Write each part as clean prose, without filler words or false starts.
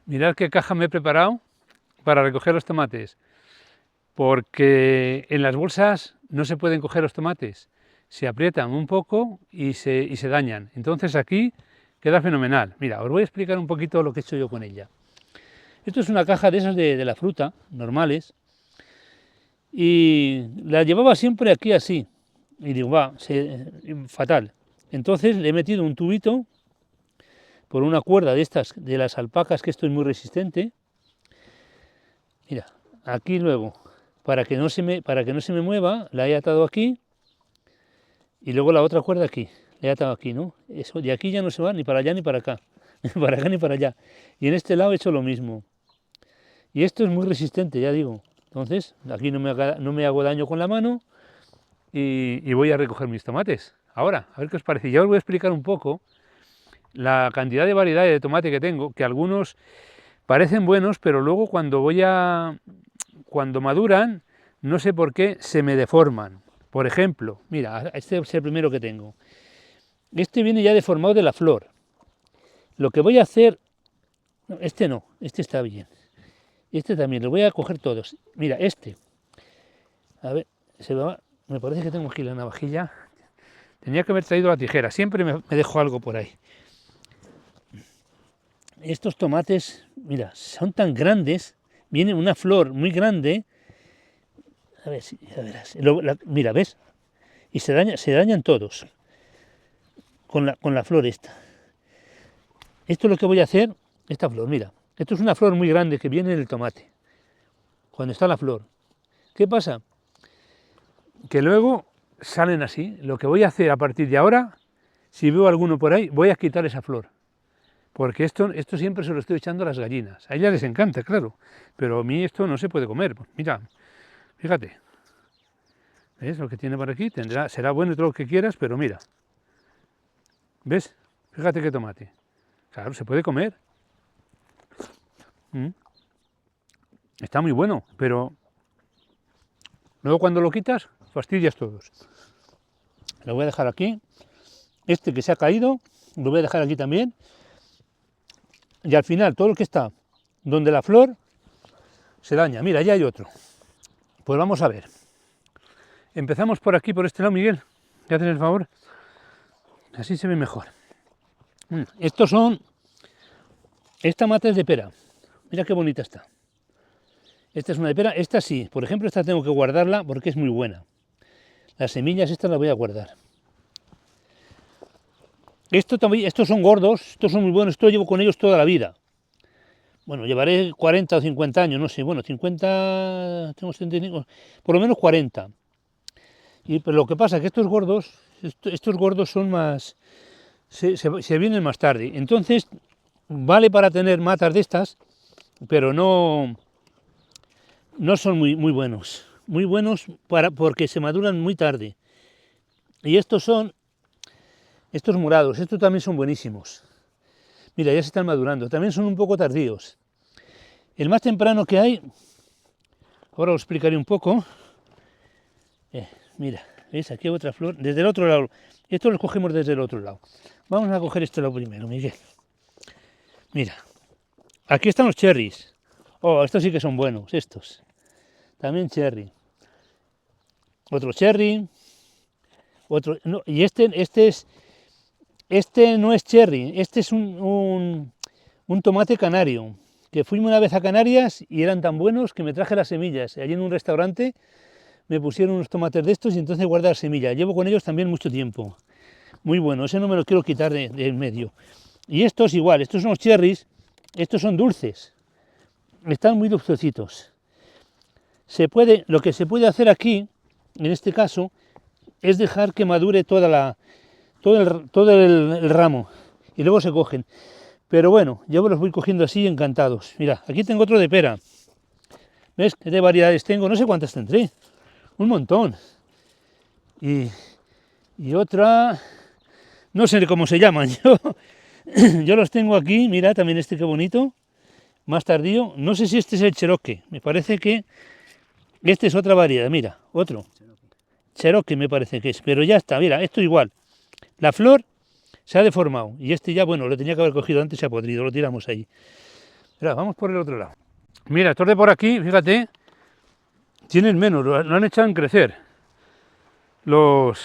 Mirad qué caja me he preparado para recoger los tomates, porque en las bolsas no se pueden coger los tomates, se aprietan un poco y se dañan. Entonces aquí queda fenomenal. Mira, os voy a explicar un poquito lo que he hecho yo con ella. Esto es una caja de esas de la fruta, normales, y la llevaba siempre aquí así. Y digo, fatal. Entonces le he metido un tubito por una cuerda de estas, de las alpacas, que esto es muy resistente. Mira, aquí luego, para que no se me mueva, la he atado aquí, y luego la otra cuerda aquí, la he atado aquí, ¿no? Eso, de aquí ya no se va ni para allá ni para acá, ni para acá ni para allá. Y en este lado he hecho lo mismo. Y esto es muy resistente, ya digo. Entonces, aquí no me hago daño con la mano y voy a recoger mis tomates. Ahora, a ver qué os parece. Ya os voy a explicar un poco la cantidad de variedades de tomate que tengo, que algunos parecen buenos, pero luego cuando maduran, no sé por qué, se me deforman. Por ejemplo, mira, este es el primero que tengo. Este viene ya deformado de la flor. Lo que voy a hacer... No, este está bien. Este también, lo voy a coger todos. Mira, este. A ver, me parece que tengo aquí la navajilla. Tenía que haber traído la tijera, siempre me dejo algo por ahí. Estos tomates, mira, son tan grandes, viene una flor muy grande. A ver, ya verás. Mira, ¿ves? Y se dañan todos con la flor esta. Esto es lo que voy a hacer, esta flor, mira. Esto es una flor muy grande que viene en el tomate, cuando está la flor. ¿Qué pasa? Que luego salen así. Lo que voy a hacer a partir de ahora, si veo alguno por ahí, voy a quitar esa flor. Porque esto siempre se lo estoy echando a las gallinas. A ellas les encanta, claro, pero a mí esto no se puede comer. Mira, fíjate. ¿Ves lo que tiene por aquí? Será bueno y todo lo que quieras, pero mira. ¿Ves? Fíjate qué tomate. Claro, se puede comer. Está muy bueno, pero luego cuando lo quitas, fastidias todos. Lo voy a dejar aquí. Este que se ha caído, lo voy a dejar aquí también. Y al final, todo lo que está donde la flor se daña. Mira, ya hay otro. Pues vamos a ver. Empezamos por aquí, por este lado, Miguel. ¿Te haces el favor? Así se ve mejor. Estos son... Esta mata es de pera. Mira qué bonita está. Esta es una de pera. Esta sí. Por ejemplo, esta tengo que guardarla porque es muy buena. Las semillas estas las voy a guardar. Estos son gordos. Estos son muy buenos. Esto llevo con ellos toda la vida. Bueno, llevaré 40 o 50 años, no sé. Bueno, 50... Tengo 75... Por lo menos 40. Pero lo que pasa es que estos gordos son más... Se vienen más tarde. Entonces, vale para tener matas de estas, pero no son muy buenos. Muy buenos porque se maduran muy tarde. Y estos morados, estos también son buenísimos. Mira, ya se están madurando. También son un poco tardíos. El más temprano que hay, ahora os explicaré un poco. Mira, ¿veis? Aquí hay otra flor. Desde el otro lado. Esto lo cogemos desde el otro lado. Vamos a coger este lado primero, Miguel. Mira, aquí están los cherries. Oh, estos sí que son buenos, estos. También cherry. Otro cherry. Otro. No, y este no es cherry. Este es un tomate canario. Que fuimos una vez a Canarias y eran tan buenos que me traje las semillas. Allí en un restaurante me pusieron unos tomates de estos y entonces guardé las semillas. Llevo con ellos también mucho tiempo. Muy bueno, ese no me lo quiero quitar de en medio. Y estos igual, estos son los cherries, estos son dulces. Están muy dulcecitos. Lo que se puede hacer aquí, en este caso, es dejar que madure todo el ramo y luego se cogen. Pero bueno, yo los voy cogiendo así encantados. Mira, aquí tengo otro de pera. ¿Ves qué de variedades tengo? No sé cuántas tendré. Un montón. Y otra... No sé cómo se llaman. Yo los tengo aquí. Mira, también este qué bonito. Más tardío. No sé si este es el Cherokee. Me parece que este es otra variedad. Mira, otro. Cherokee me parece que es. Pero ya está, mira, esto igual. La flor se ha deformado. Y este ya, bueno, lo tenía que haber cogido antes, se ha podrido. Lo tiramos ahí. Mira, vamos por el otro lado. Mira, estos de por aquí, fíjate, tienen menos, lo han echado en crecer. Las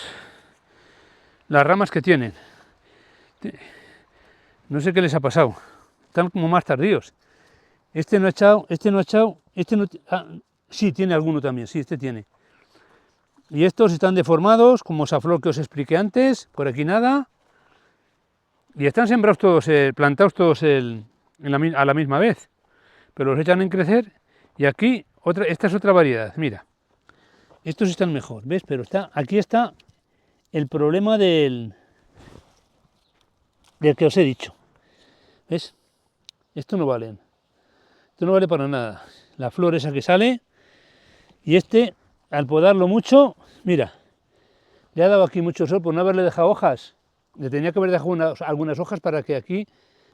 ramas que tienen. No sé qué les ha pasado. Están como más tardíos. Este no ha echado, este no ha echado, este no... sí, tiene alguno también, sí, este tiene. Y estos están deformados, como esa flor que os expliqué antes, por aquí nada. Y están sembrados todos, plantados todos a la misma vez. Pero los echan en crecer. Y aquí, esta es otra variedad, mira. Estos están mejor, ¿ves? Pero aquí está el problema del que os he dicho. ¿Ves? Esto no vale. Esto no vale para nada. La flor esa que sale. Y este, al podarlo mucho, mira, le ha dado aquí mucho sol por no haberle dejado hojas. Le tenía que haber dejado algunas hojas para que aquí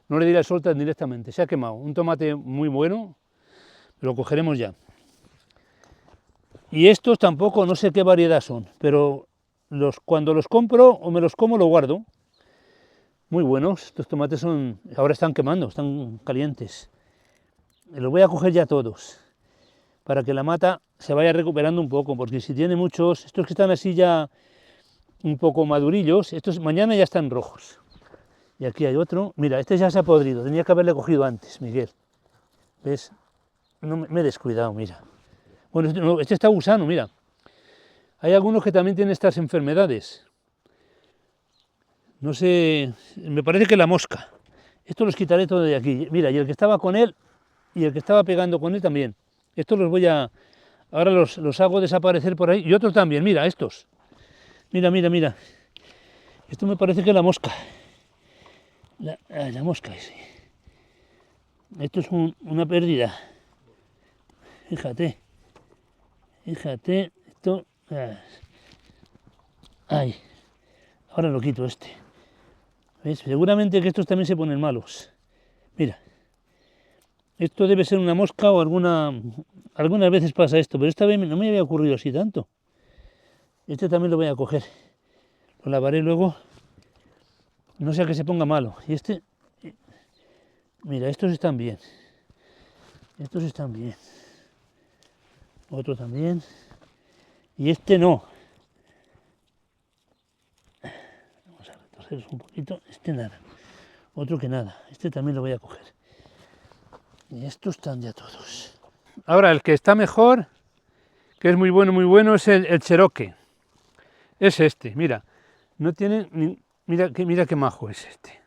no le diera el sol tan directamente. Se ha quemado. Un tomate muy bueno, lo cogeremos ya. Y estos tampoco, no sé qué variedad son, pero cuando los compro o me los como, los guardo. Muy buenos. Estos tomates ahora están quemando, están calientes. Los voy a coger ya todos, para que la mata se vaya recuperando un poco, porque si tiene muchos, estos que están así ya un poco madurillos, estos mañana ya están rojos. Y aquí hay otro, mira, este ya se ha podrido, tenía que haberle cogido antes, Miguel. ¿Ves? No me he descuidado, mira. Bueno, este está gusano, mira. Hay algunos que también tienen estas enfermedades. No sé, me parece que la mosca. Estos los quitaré todo de aquí. Mira, y el que estaba con él, y el que estaba pegando con él también. Estos los voy a... Ahora los hago desaparecer por ahí. Y otros también, mira, estos. Mira, mira, mira. Esto me parece que es la mosca. La mosca, sí. Esto es una pérdida. Fíjate. Fíjate. Esto... Ay. Ahora lo quito este. ¿Ves? Seguramente que estos también se ponen malos. Mira. Esto debe ser una mosca o algunas veces pasa esto, pero esta vez no me había ocurrido así tanto. Este también lo voy a coger. Lo lavaré luego. No sea que se ponga malo. Y este... Mira, estos están bien. Estos están bien. Otro también. Y este no. Vamos a retorcerlos un poquito. Este nada. Otro que nada. Este también lo voy a coger. Y estos están ya todos. Ahora, el que está mejor, que es muy bueno, es el Cherokee. Es este, mira. No tiene... Mira qué majo es este.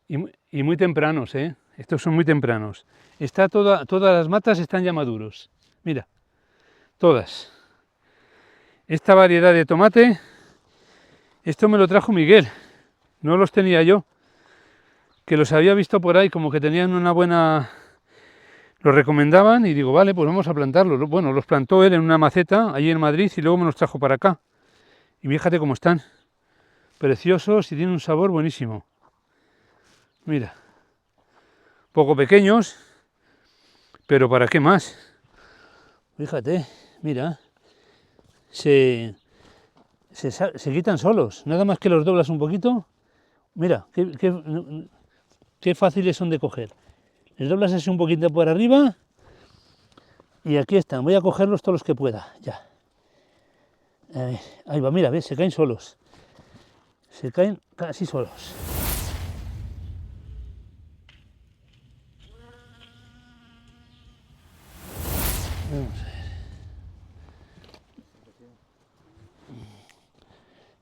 Y muy tempranos, ¿eh? Estos son muy tempranos. Todas las matas están ya maduros. Mira, todas. Esta variedad de tomate, esto me lo trajo Miguel. No los tenía yo. Que los había visto por ahí como que tenían una buena... Los recomendaban y digo, vale, pues vamos a plantarlos. Bueno, los plantó él en una maceta allí en Madrid y luego me los trajo para acá. Y fíjate cómo están. Preciosos y tienen un sabor buenísimo. Mira. Poco pequeños, pero ¿para qué más? Fíjate, mira. Se quitan solos. Nada más que los doblas un poquito. Mira, qué fáciles son de coger. Les doblas así un poquito por arriba y aquí están. Voy a cogerlos todos los que pueda, ya. Ahí va, mira, ves, se caen solos. Se caen casi solos. Vamos a ver.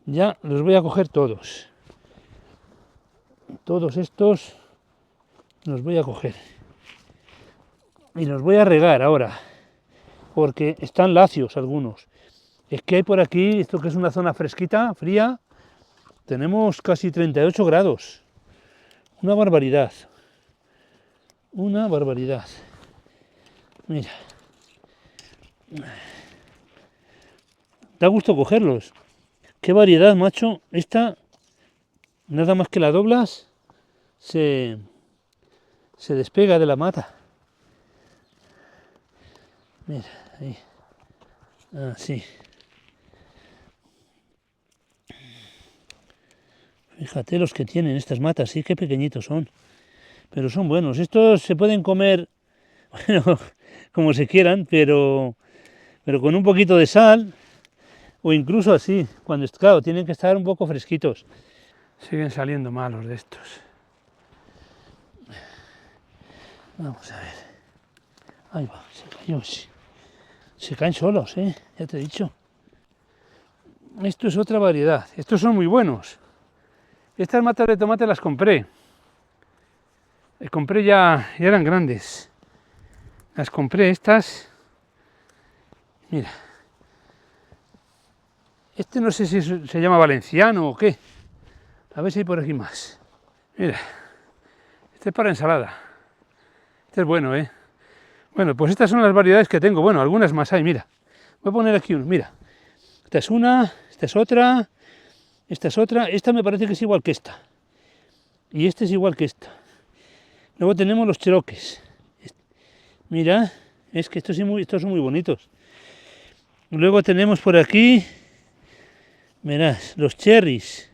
Ya los voy a coger todos. Todos estos los voy a coger. Y los voy a regar ahora, porque están lacios algunos. Es que hay por aquí, esto que es una zona fresquita, fría, tenemos casi 38 grados. Una barbaridad. Una barbaridad. Mira. Da gusto cogerlos. Qué variedad, macho. Esta, nada más que la doblas, se despega de la mata. Mira, ahí. Así. Fíjate los que tienen estas matas, sí, qué pequeñitos son. pero son buenos. Estos se pueden comer, bueno, como se quieran, pero con un poquito de sal, o incluso así, cuando, claro, tienen que estar un poco fresquitos. Siguen saliendo malos de estos. Vamos a ver. Ahí va, se cayó. Se caen solos, ya te he dicho. Esto es otra variedad. Estos son muy buenos. Estas matas de tomate las compré. Las compré ya eran grandes. Las compré estas. Mira. Este no sé si se llama valenciano o qué. A ver si hay por aquí más. Mira. Este es para ensalada. Este es bueno, Bueno, pues estas son las variedades que tengo. Bueno, algunas más hay, mira. Voy a poner aquí uno, mira. Esta es una, esta es otra, esta es otra. Esta me parece que es igual que esta. Y este es igual que esta. Luego tenemos los cheroques. Mira, es que estos son muy bonitos. Luego tenemos por aquí, verás, los cherries.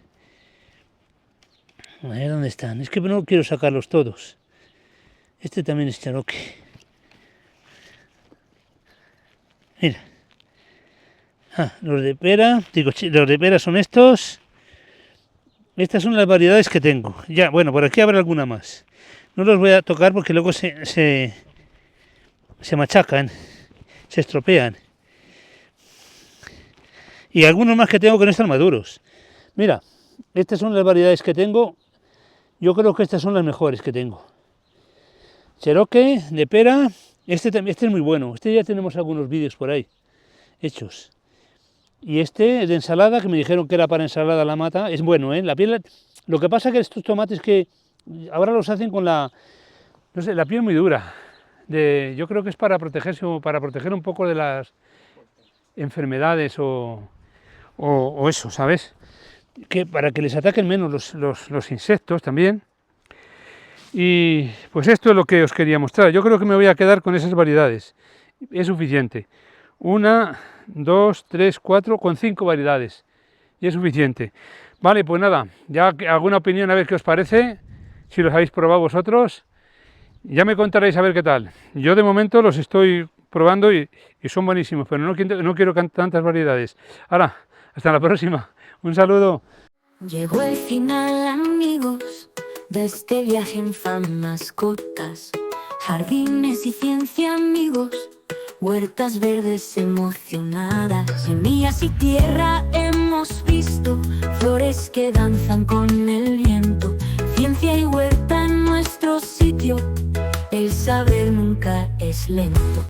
A ver dónde están. Es que no quiero sacarlos todos. Este también es cheroque. Mira. Los de pera, digo, los de pera son estos. Estas son las variedades que tengo. Ya, bueno, por aquí habrá alguna más. No los voy a tocar porque luego se machacan, se estropean. Y algunos más que tengo que no están maduros. Mira, estas son las variedades que tengo. Yo creo que estas son las mejores que tengo. Cheroque, de pera. Este es muy bueno. Este ya tenemos algunos vídeos por ahí hechos. Y este de ensalada, que me dijeron que era para ensalada la mata, es bueno, La piel, lo que pasa es que estos tomates que ahora los hacen con la piel muy dura. Yo creo que es para protegerse, para proteger un poco de las enfermedades o eso, ¿sabes? Que para que les ataquen menos los insectos también. Y pues esto es lo que os quería mostrar. Yo creo que me voy a quedar con esas variedades. Es suficiente. 1, 2, 3, 4, con 5 variedades. Y es suficiente. Vale, pues nada, ya alguna opinión a ver qué os parece, si los habéis probado vosotros. Ya me contaréis a ver qué tal. Yo de momento los estoy probando y son buenísimos, pero no quiero tantas variedades. Ahora, hasta la próxima. Un saludo. Llegó el final, amigos, de este viaje en fan mascotas. Jardines y ciencia, amigos. Huertas verdes emocionadas, semillas y tierra hemos visto, flores que danzan con el viento, ciencia y huerta en nuestro sitio, el saber nunca es lento.